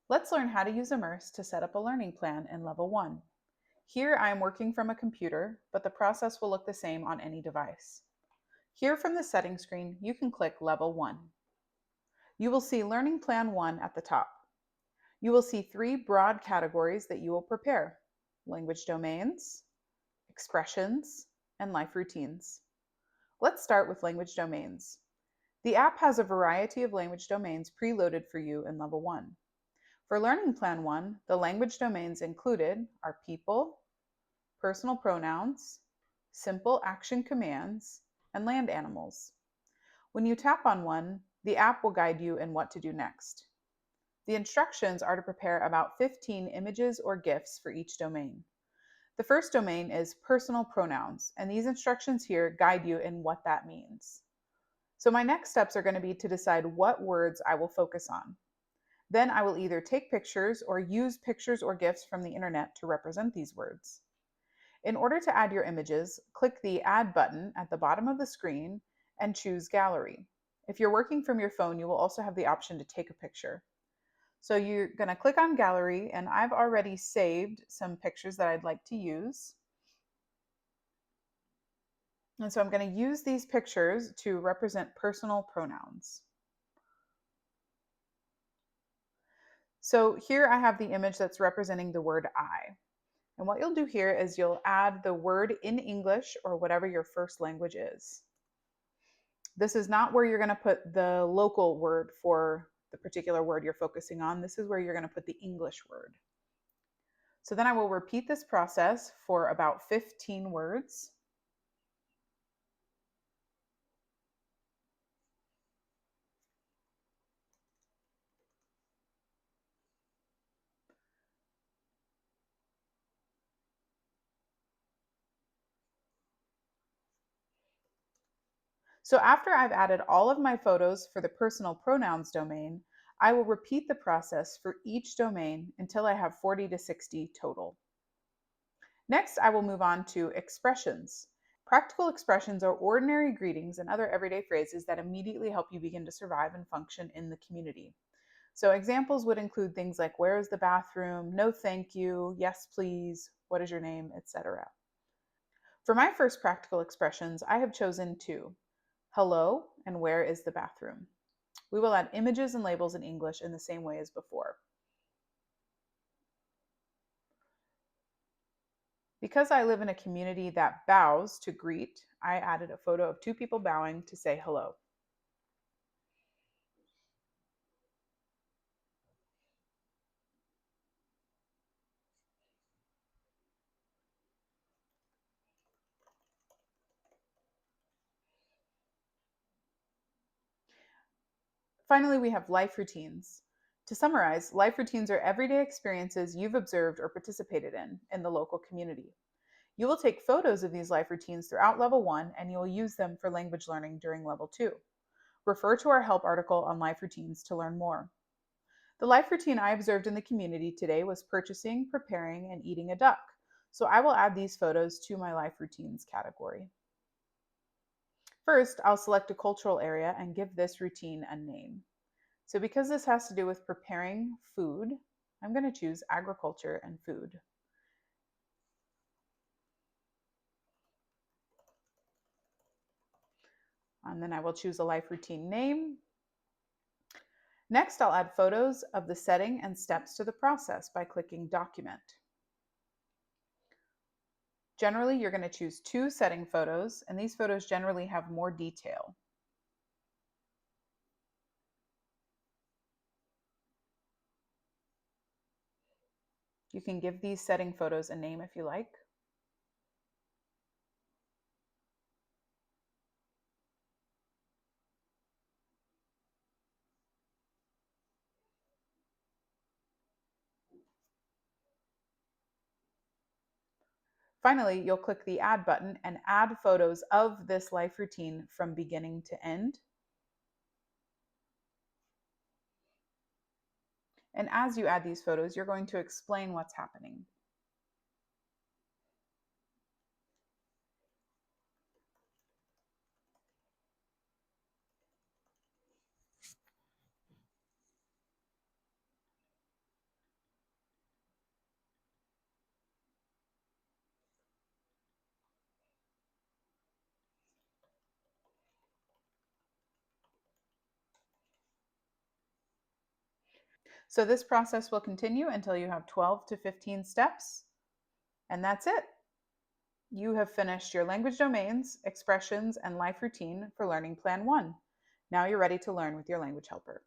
Let's learn how to use Immerse to set up a learning plan in Level 1. Here I am working from a computer, but the process will look the same on any device. Here from the settings screen, you can click Level 1. You will see Learning Plan 1 at the top. You will see three broad categories that you will prepare: language domains, expressions, and life routines. Let's start with language domains. The app has a variety of language domains preloaded for you in Level 1. For Learning Plan 1, the language domains included are people, personal pronouns, simple action commands, and land animals. When you tap on one, the app will guide you in what to do next. The instructions are to prepare about 15 images or GIFs for each domain. The first domain is personal pronouns, and these instructions here guide you in what that means. So my next steps are going to be to decide what words I will focus on. Then I will either take pictures or use pictures or GIFs from the internet to represent these words. In order to add your images, click the Add button at the bottom of the screen and choose Gallery. If you're working from your phone, you will also have the option to take a picture. So you're going to click on Gallery, and I've already saved some pictures that I'd like to use. And so I'm going to use these pictures to represent personal pronouns. So here I have the image that's representing the word I. And what you'll do here is you'll add the word in English or whatever your first language is. This is not where you're going to put the local word for the particular word you're focusing on. This is where you're going to put the English word. So then I will repeat this process for about 15 words. So after I've added all of my photos for the personal pronouns domain, I will repeat the process for each domain until I have 40 to 60 total. Next, I will move on to expressions. Practical expressions are ordinary greetings and other everyday phrases that immediately help you begin to survive and function in the community. So examples would include things like where is the bathroom, no thank you, yes please, what is your name, etc. For my first practical expressions, I have chosen two: hello and where is the bathroom. We will add images and labels in English in the same way as before. Because I live in a community that bows to greet, I added a photo of two people bowing to say hello. Finally, we have life routines. To summarize, life routines are everyday experiences you've observed or participated in the local community. You will take photos of these life routines throughout Level 1, and you will use them for language learning during Level 2. Refer to our help article on life routines to learn more. The life routine I observed in the community today was purchasing, preparing, and eating a duck. So I will add these photos to my life routines category. First, I'll select a cultural area and give this routine a name. So because this has to do with preparing food, I'm going to choose agriculture and food. And then I will choose a life routine name. Next, I'll add photos of the setting and steps to the process by clicking Document. Generally, you're going to choose two setting photos, and these photos generally have more detail. You can give these setting photos a name if you like. Finally, you'll click the Add button and add photos of this life routine from beginning to end. And as you add these photos, you're going to explain what's happening. So this process will continue until you have 12 to 15 steps, and that's it. You have finished your language domains, expressions, and life routine for Learning Plan 1. Now you're ready to learn with your language helper.